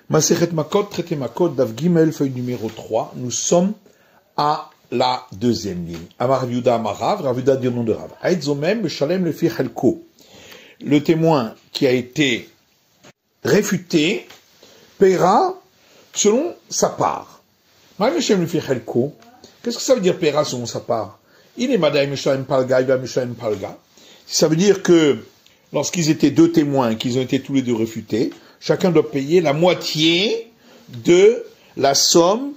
Masechet Makot, traité Makot, Daf Gimel, feuille numéro 3. Nous sommes à la deuxième ligne. Amar Rav Yehuda Amarav, Rav Yehuda dit au nom de Rav. Aïd Zomem, Beshalem le fi Chelko. Le témoin qui a été réfuté paiera selon sa part. Beshalem le fi Chelko. Qu'est-ce que ça veut dire paiera selon sa part? Il est Madaï Meshalem Palga, il va Meshalem Palga. Ça veut dire que lorsqu'ils étaient deux témoins, qu'ils ont été tous les deux réfutés, chacun doit payer la moitié de la somme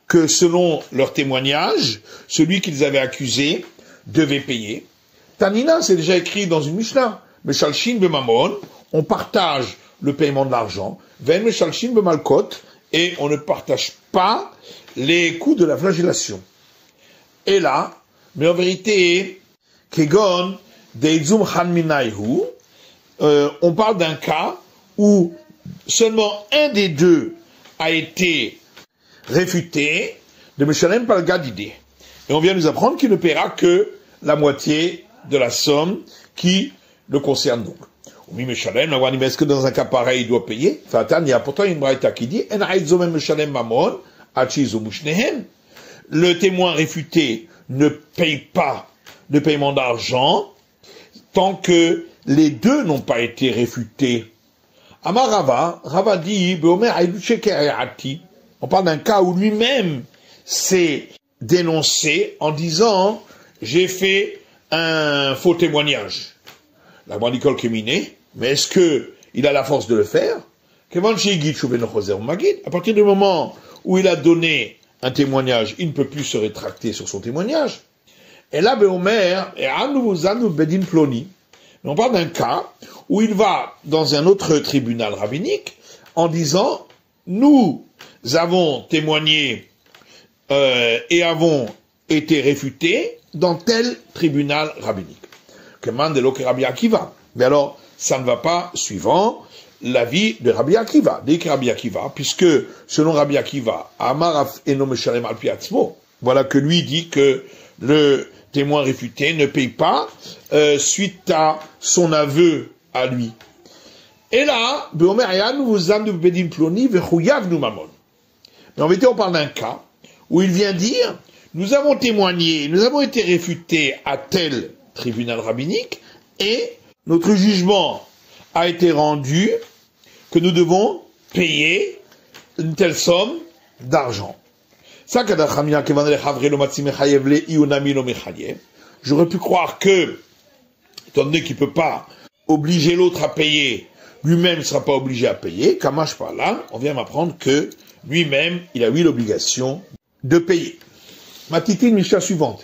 que, selon leur témoignage, celui qu'ils avaient accusé devait payer. Tanina, c'est déjà écrit dans une Mishnah. Meshalshin b'mamon, on partage le paiement de l'argent. Ven meshalshin b'malkot, et on ne partage pas les coûts de la flagellation. Et là, mais en vérité, kegon deizum hanminayhu, on parle d'un cas où seulement un des deux a été réfuté de Meshalem Palga d'idée. Et on vient nous apprendre qu'il ne paiera que la moitié de la somme qui le concerne donc. Oui, Meshalem, est-ce que dans un cas pareil, il doit payer? Fatan, il y a pourtant une braïta qui dit, le témoin réfuté ne paye pas de paiement d'argent tant que les deux n'ont pas été réfutés. Amar Rava dit, on parle d'un cas où lui-même s'est dénoncé en disant, j'ai fait un faux témoignage. La Brandicole Kéminé, mais est-ce que il a la force de le faire? À partir du moment où il a donné un témoignage, il ne peut plus se rétracter sur son témoignage. Et là, Beomer, et Anouvouzanu Bedin Ploni, on parle d'un cas où il va dans un autre tribunal rabbinique en disant, nous avons témoigné et avons été réfutés dans tel tribunal rabbinique. Mais alors, ça ne va pas suivant l'avis de Rabbi Akiva. Dès que Rabbi Akiva, puisque selon Rabbi Akiva, Amaraf eno meshalem al pi atzmo, voilà que lui dit que le témoin réfuté ne paye pas suite à son aveu à lui. Et là, mais en vérité, on parle d'un cas où il vient dire, nous avons témoigné, nous avons été réfutés à tel tribunal rabbinique, et notre jugement a été rendu que nous devons payer une telle somme d'argent. J'aurais pu croire que, étant donné qu'il ne peut pas obliger l'autre à payer, lui-même ne sera pas obligé à payer, Kamash par là, on vient m'apprendre que lui-même, il a eu l'obligation de payer. Ma petite Mishnah suivante.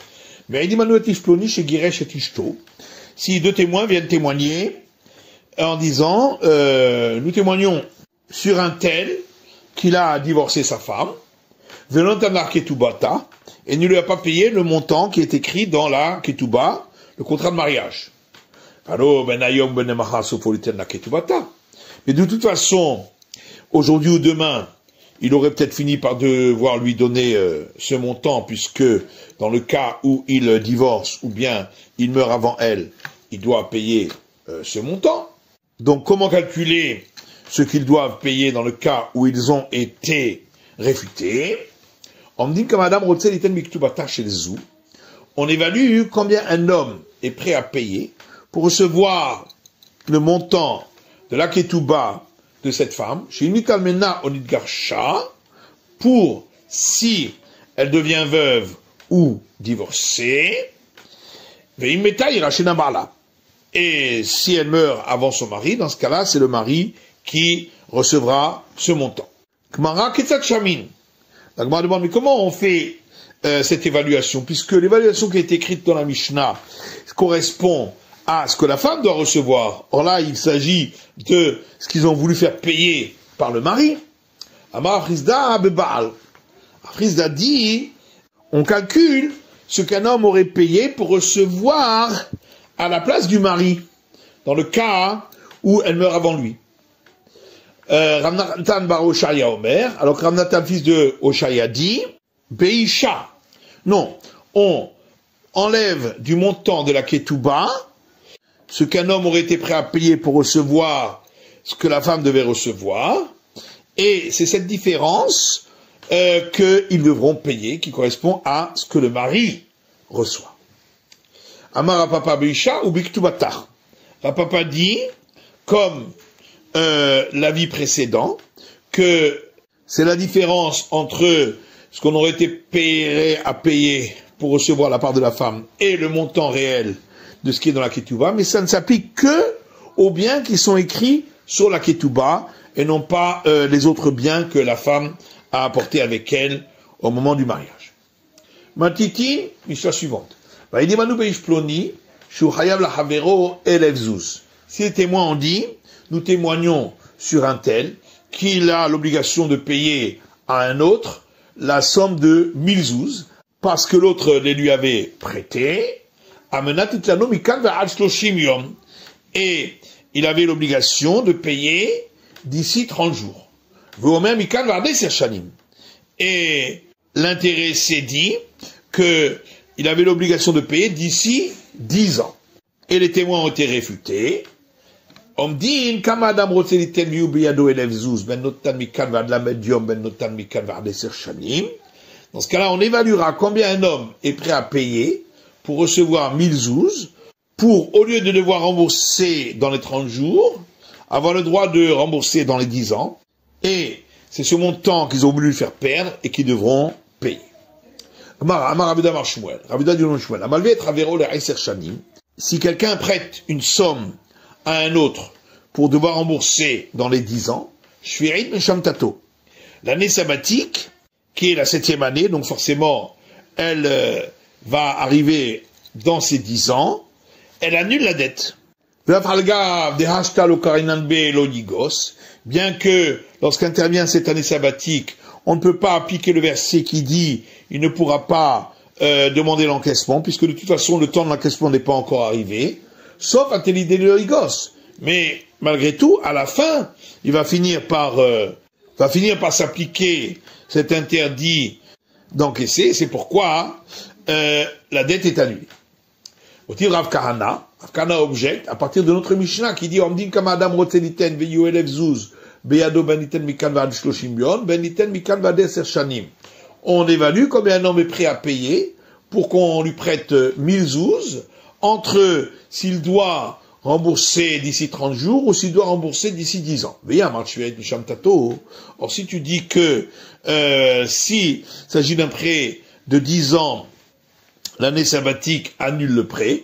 Si deux témoins viennent témoigner en disant, nous témoignons sur un tel qu'il a divorcé sa femme, et ne lui a pas payé le montant qui est écrit dans la ketouba, le contrat de mariage. Mais de toute façon, aujourd'hui ou demain, il aurait peut-être fini par devoir lui donner ce montant, puisque dans le cas où il divorce, ou bien il meurt avant elle, il doit payer ce montant. Donc comment calculer ce qu'ils doivent payer dans le cas où ils ont été réfutés? On me dit que Madame Rotzel Miktubata chez les Zou, on évalue combien un homme est prêt à payer pour recevoir le montant de la ketouba de cette femme, chez Unikalmena Onidgarsha, pour si elle devient veuve ou divorcée, et si elle meurt avant son mari, dans ce cas-là, c'est le mari qui recevra ce montant. Kmara Ketzat Shamin. La Gemara demande, mais comment on fait cette évaluation? Puisque l'évaluation qui est écrite dans la Mishnah correspond à ce que la femme doit recevoir. Or là, il s'agit de ce qu'ils ont voulu faire payer par le mari. Amar Afrizda Bebaal. Afrizda dit, on calcule ce qu'un homme aurait payé pour recevoir à la place du mari, dans le cas où elle meurt avant lui. Rav Natan bar Oshaya Omer, alors que Rav Natan, fils de Oshaya, dit, Beisha. Non, on enlève du montant de la ketouba ce qu'un homme aurait été prêt à payer pour recevoir ce que la femme devait recevoir, Et c'est cette différence qu'ils devront payer, qui correspond à ce que le mari reçoit. Amar Papa Beisha ou Biktubatar. Papa dit, comme l'avis précédent, que c'est la différence entre ce qu'on aurait été payé à payer pour recevoir la part de la femme et le montant réel de ce qui est dans la ketouba, mais ça ne s'applique que aux biens qui sont écrits sur la ketouba et non pas les autres biens que la femme a apportés avec elle au moment du mariage. Matiti, l'histoire suivante. Si les témoins ont dit, nous témoignons sur un tel qu'il a l'obligation de payer à un autre la somme de 1000 zouz, parce que l'autre les lui avait prêté, et il avait l'obligation de payer d'ici 30 jours. Et l'intéressé dit qu'il avait l'obligation de payer d'ici 10 ans. Et les témoins ont été réfutés. On dit, dans ce cas-là, on évaluera combien un homme est prêt à payer pour recevoir 1000 zouz, pour, au lieu de devoir rembourser dans les 30 jours, avoir le droit de rembourser dans les 10 ans, et c'est ce montant qu'ils ont voulu faire perdre et qu'ils devront payer. Si quelqu'un prête une somme à un autre pour devoir rembourser dans les 10 ans, l'année sabbatique, qui est la 7e année, donc forcément, elle va arriver dans ces 10 ans, elle annule la dette. Bien que, lorsqu'intervient cette année sabbatique, on ne peut pas appliquer le verset qui dit « il ne pourra pas demander l'encaissement », puisque de toute façon, le temps de l'encaissement n'est pas encore arrivé, sauf à l'idée de l'Oligos. Mais, malgré tout, à la fin, il va finir par s'appliquer cet interdit d'encaisser, c'est pourquoi la dette est annulée. Au titre Rav Kahana objecte à partir de notre Mishnah qui dit Omdim kama adam rotzeliten veyu elef zuz beyado beniten mikan vad shloshim yon beniten mikan vad 10 shanim. On évalue combien un homme est prêt à payer pour qu'on lui prête 1000 zouz entre s'il doit rembourser d'ici 30 jours ou s'il doit rembourser d'ici 10 ans. Or si tu dis que s'il s'agit d'un prêt de 10 ans, l'année sabbatique annule le prêt,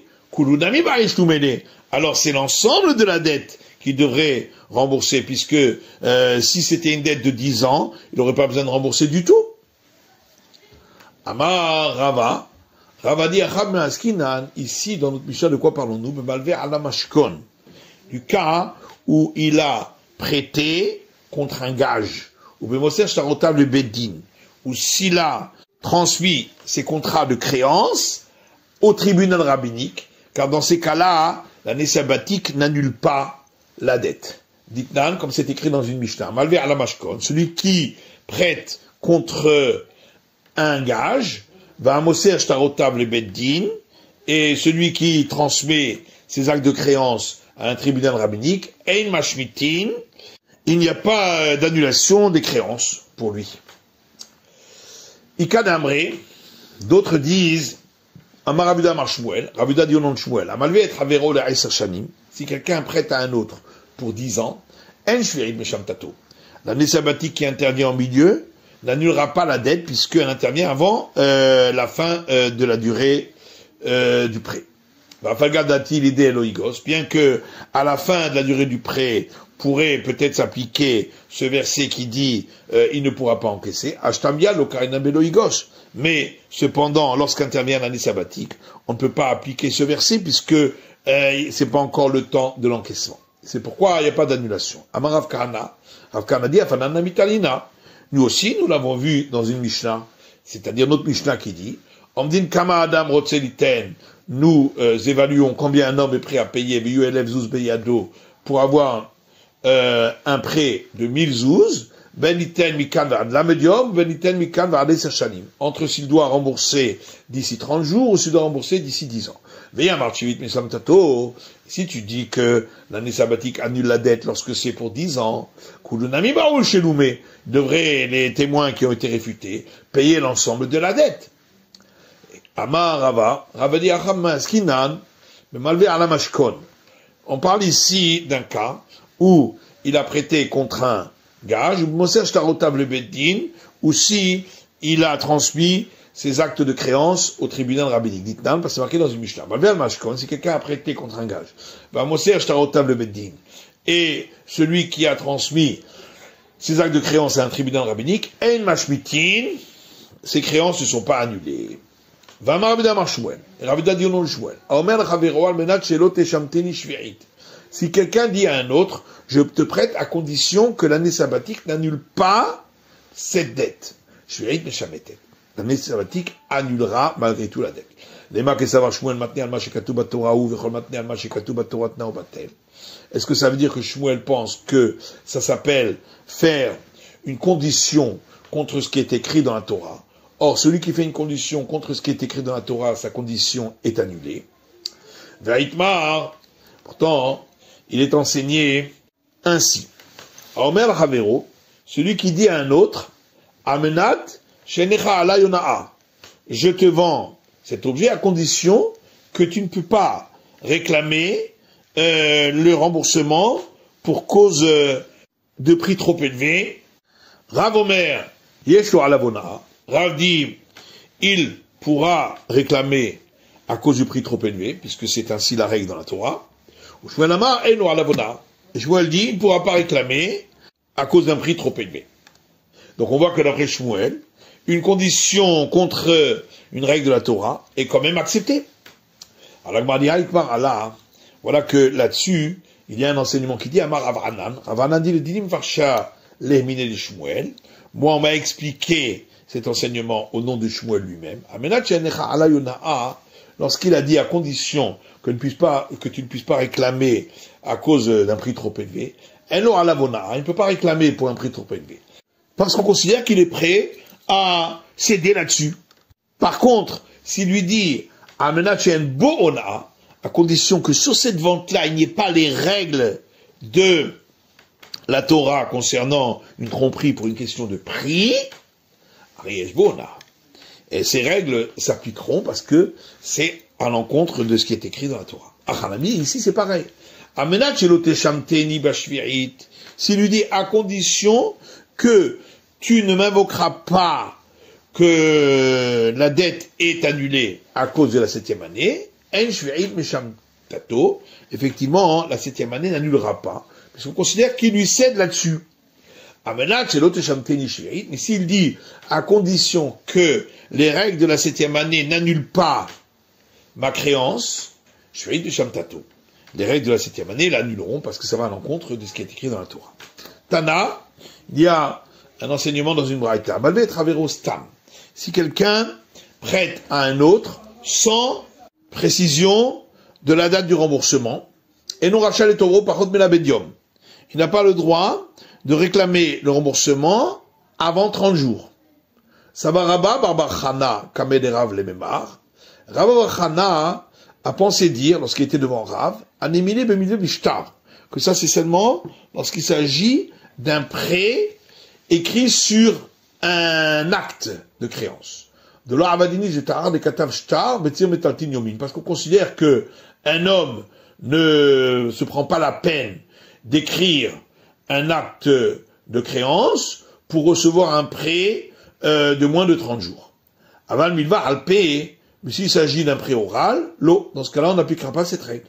alors c'est l'ensemble de la dette qui devrait rembourser, puisque si c'était une dette de 10 ans, il n'aurait pas besoin de rembourser du tout. Amar Rava dit ici dans notre Mishnah, de quoi parlons-nous? Du cas où il a prêté contre un gage, ou ou s'il a transmis ses contrats de créance au tribunal rabbinique, car dans ces cas-là, l'année sabbatique n'annule pas la dette. Ditnan, comme c'est écrit dans une Mishnah, Malvé à la Mashkon, celui qui prête contre un gage, va amoser ashtarotav le beddin, et celui qui transmet ses actes de créance à un tribunal rabbinique, ein mashmitin, il n'y a pas d'annulation des créances pour lui. Ika d'Amré, d'autres disent, Amar Rabuda Mar Shmuel, Rabuda dit au nom de Shmuel, Amalvé et Travero le Aïsar Shanim, si quelqu'un prête à un autre pour 10 ans, En Shvirit Mesham Tato, l'année sabbatique qui intervient en milieu n'annulera pas la dette puisqu'elle intervient avant la fin de la durée du prêt. L'idée Eloïgos, bien que à la fin de la durée du prêt pourrait peut-être s'appliquer ce verset qui dit il ne pourra pas encaisser, Ashtamia Lokainam Eloïgos. Mais cependant, lorsqu'intervient l'année sabbatique, on ne peut pas appliquer ce verset puisque c'est pas encore le temps de l'encaissement. C'est pourquoi il n'y a pas d'annulation. Amar Rav Kahana dit Afanana Mitalina. Nous aussi, nous l'avons vu dans une Mishnah, c'est-à-dire notre Mishnah qui dit Omdin Kama Adam Rotzeliten, nous évaluons combien un homme est prêt à payer pour avoir un prêt de 1000 zouz, beniten mikan v'ad lamed yom, beniten mikan v'ad 10 shanim. Entre s'il doit rembourser d'ici 30 jours ou s'il doit rembourser d'ici 10 ans. Si tu dis que l'année sabbatique annule la dette lorsque c'est pour 10 ans, devraient, les témoins qui ont été réfutés, payer l'ensemble de la dette. Amar Rava dit Skinan, mais malvé à la mashkon. On parle ici d'un cas où il a prêté contre un gage, ou si il a transmis ses actes de créance au tribunal rabbinique. Dites-nous, parce que c'est marqué dans une Mishnah. Malvé à la mashkon, si quelqu'un a prêté contre un gage, et celui qui a transmis ses actes de créance à un tribunal rabbinique, ein mashmitin, ces créances ne sont pas annulées. Si quelqu'un dit à un autre, je te prête à condition que l'année sabbatique n'annule pas cette dette. L'année sabbatique annulera malgré tout la dette. Est-ce que ça veut dire que Shmuel pense que ça s'appelle faire une condition contre ce qui est écrit dans la Torah? Or, celui qui fait une condition contre ce qui est écrit dans la Torah, sa condition est annulée. Vaïtmar, pourtant, il est enseigné ainsi. Omer Havero, celui qui dit à un autre, Amenat, shenecha ala yona'a, je te vends cet objet à condition que tu ne peux pas réclamer le remboursement pour cause de prix trop élevé. Rav Omer, yeshlo alavona. Rav dit, il pourra réclamer à cause du prix trop élevé, puisque c'est ainsi la règle dans la Torah. Shmuel Amar, eno alavona. Shmuel dit, il ne pourra pas réclamer à cause d'un prix trop élevé. Donc on voit que d'après Shmuel, une condition contre une règle de la Torah est quand même acceptée. Voilà que là-dessus, il y a un enseignement qui dit, Amar Ravanan. Ravanan dit, le dinim farsha lehmine de Shmuel. Moi, on m'a expliqué cet enseignement au nom de Shmuel lui-même. Lorsqu'il a dit à condition que tu ne puisses pas réclamer à cause d'un prix trop élevé, il ne peut pas réclamer pour un prix trop élevé. Parce qu'on considère qu'il est prêt à céder là-dessus. Par contre, s'il lui dit à condition que sur cette vente-là, il n'y ait pas les règles de la Torah concernant une tromperie pour une question de prix, et ces règles s'appliqueront parce que c'est à l'encontre de ce qui est écrit dans la Torah. Ici c'est pareil. S'il lui dit à condition que tu ne m'invoqueras pas que la dette est annulée à cause de la 7e année, effectivement, la 7e année n'annulera pas, parce qu'on considère qu'il lui cède là-dessus. Mais s'il dit, à condition que les règles de la 7e année n'annulent pas ma créance, les règles de la 7e année l'annuleront parce que ça va à l'encontre de ce qui est écrit dans la Torah. Tana, il y a un enseignement dans une braïta. Si quelqu'un prête à un autre sans précision de la date du remboursement, et non rachal et toro par contre melabedium, il n'a pas le droit de réclamer le remboursement avant 30 jours. Sabaraba Barbachana Kamederav Lememar. Rav Barbachana a pensé dire, lorsqu'il était devant Rav, Anemile Bemile Bishtar, que ça c'est seulement lorsqu'il s'agit d'un prêt écrit sur un acte de créance. De là, Avadini Zetar, des Katav Shtar, Betir Metaltin Yomin, parce qu'on considère que un homme ne se prend pas la peine d'écrire un acte de créance pour recevoir un prêt de moins de 30 jours. Aval Milva Alpé, mais s'il s'agit d'un prêt oral, l'eau, dans ce cas-là, on n'appliquera pas cette règle.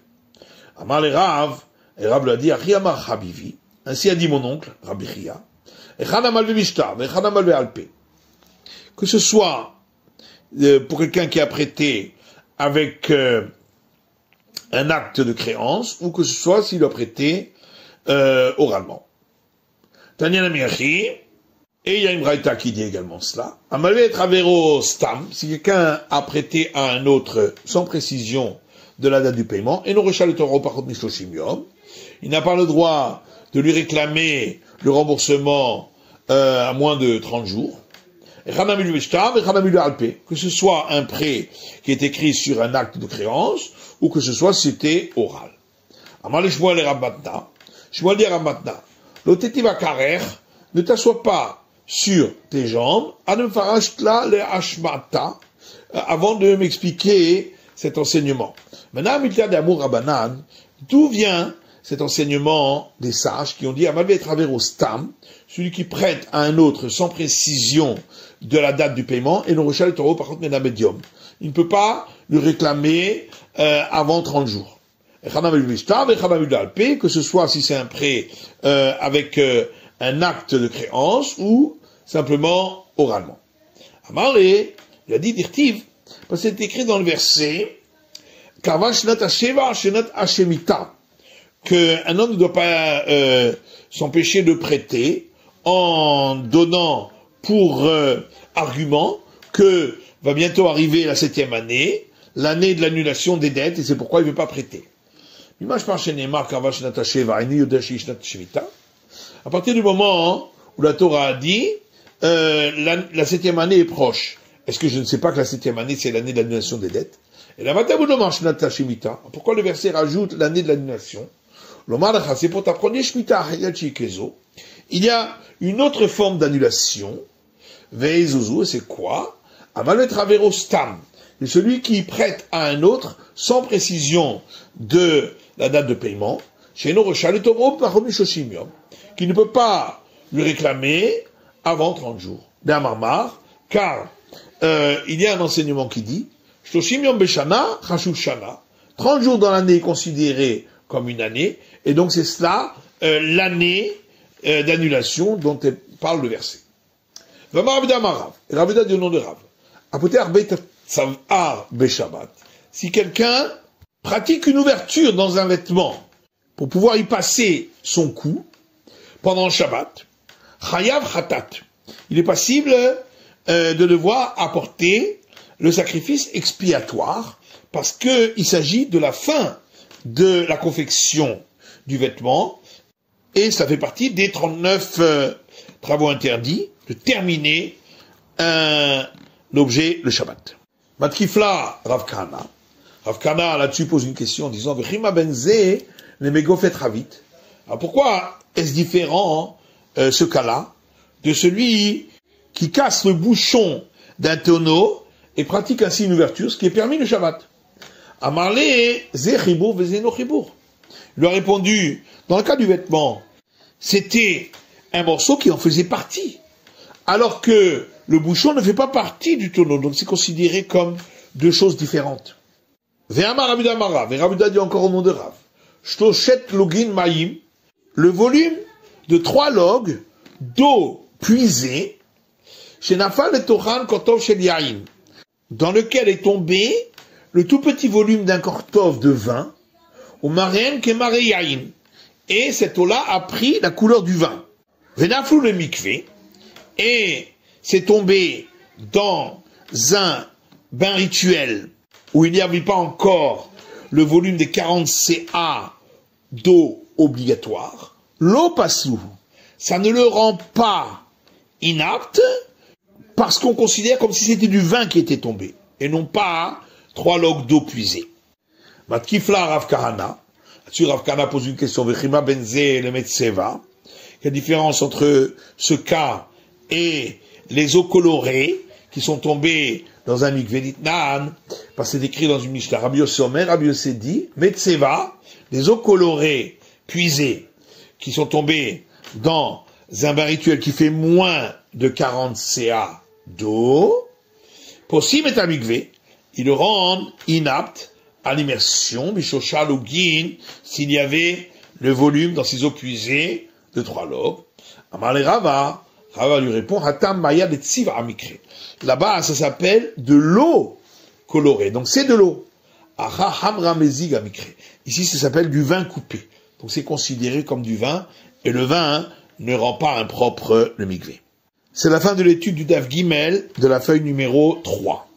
Amar le Rav, et Rav l'a dit, Achiyamar Habivi, ainsi a dit mon oncle, Rabbi Chia, que ce soit pour quelqu'un qui a prêté avec un acte de créance, ou que ce soit s'il a prêté oralement. Tanya Namiachi, et il y a une braïta qui dit également cela. Amalvé Travero Stam, si quelqu'un a prêté à un autre sans précision de la date du paiement, et non rechal le toro par contre il n'a pas le droit de lui réclamer le remboursement à moins de 30 jours. Que ce soit un prêt qui est écrit sur un acte de créance, ou que ce soit c'était oral. Amal Shmuel et Rabatna. Shmuel dit à Rabatna, l'otetiva karer, ne t'assois pas sur tes jambes, anefarachtla le hashmata, avant de m'expliquer cet enseignement. Maintenant, Milta d'amour Rabanan, d'où vient cet enseignement des sages qui ont dit Amalvé travers au stam, celui qui prête à un autre sans précision de la date du paiement, et non rechal le taureau par contre mena médium. Il ne peut pas lui réclamer avant 30 jours. Que ce soit si c'est un prêt avec un acte de créance ou simplement oralement. Amaré, il a dit dirtiv, parce que c'est écrit dans le verset Kava shenat hasheva shenat hashemita, qu'un homme ne doit pas s'empêcher de prêter en donnant pour argument que va bientôt arriver la 7e année, l'année de l'annulation des dettes, et c'est pourquoi il ne veut pas prêter. À partir du moment où la Torah a dit la 7e année est proche, est-ce que je ne sais pas que la 7e année c'est l'année de l'annulation des dettes? Et la pourquoi le verset rajoute l'année de l'annulation? C'est pour ta première Shemitah, il y a une autre forme d'annulation, Veizuzu, c'est quoi? Amal travers stam, c'est celui qui prête à un autre sans précision de la date de paiement, qui ne peut pas lui réclamer avant 30 jours. Car il y a un enseignement qui dit 30 jours dans l'année est considéré comme une année, et donc c'est cela l'année d'annulation dont parle le verset. Ravida dit au nom de Rav. Si quelqu'un pratique une ouverture dans un vêtement pour pouvoir y passer son cou pendant le Shabbat, chayav chatat, il est passible de devoir apporter le sacrifice expiatoire parce qu'il s'agit de la fin de la confection du vêtement et ça fait partie des 39 travaux interdits de terminer un objet le Shabbat. Matkifla Rav Kahana. Rav Kahana là-dessus pose une question en disant V'chima benze le megofet ravit. Alors pourquoi est-ce différent ce cas-là de celui qui casse le bouchon d'un tonneau et pratique ainsi une ouverture, ce qui est permis le Shabbat? Amarle ze chibour vezeno chibour. Il lui a répondu, dans le cas du vêtement, c'était un morceau qui en faisait partie, alors que le bouchon ne fait pas partie du tonneau, donc c'est considéré comme deux choses différentes. Ve'amar Rabuda Marav, et Rabuda dit encore au nom de Rav, Shtoshet login maïm, le volume de 3 logs d'eau puisée, chez Nafal et Tochan Kortov Shel Yain, dans lequel est tombé le tout petit volume d'un kortov de vin, au marien kemare yain, et cette eau-là a pris la couleur du vin. Venaflou le mikvé, et c'est tombé dans un bain rituel où il n'y avait pas encore le volume des 40 CA d'eau obligatoire. L'eau passou, ça ne le rend pas inapte parce qu'on considère comme si c'était du vin qui était tombé et non pas 3 logs d'eau puisée. Matkifla Rav Kahana. Là-dessus, Rav Kahana pose une question. Vechima benze le metseva. Il y a différence entre ce cas et les eaux colorées qui sont tombées dans un mikvé d'Itnan, parce que c'est écrit dans une Mishnah. Rabbi Yossé Omer, Rabbi Yossé dit, metseva, les eaux colorées puisées qui sont tombées dans un bain rituel qui fait moins de 40 CA d'eau, possible est un mikvé, ils le rendent inapte à l'immersion, Bishosha Login, s'il y avait le volume dans ces eaux puisées de 3 logs. Amar le Rava, Rava lui répond, Hatam Maya de Tsiv Amikre. Là-bas, ça s'appelle de l'eau colorée. Donc c'est de l'eau. Aha Hamra Mezig Amikre. Ici, ça s'appelle du vin coupé. Donc c'est considéré comme du vin, et le vin ne rend pas impropre le mikvé. C'est la fin de l'étude du Daf Gimel de la feuille numéro 3.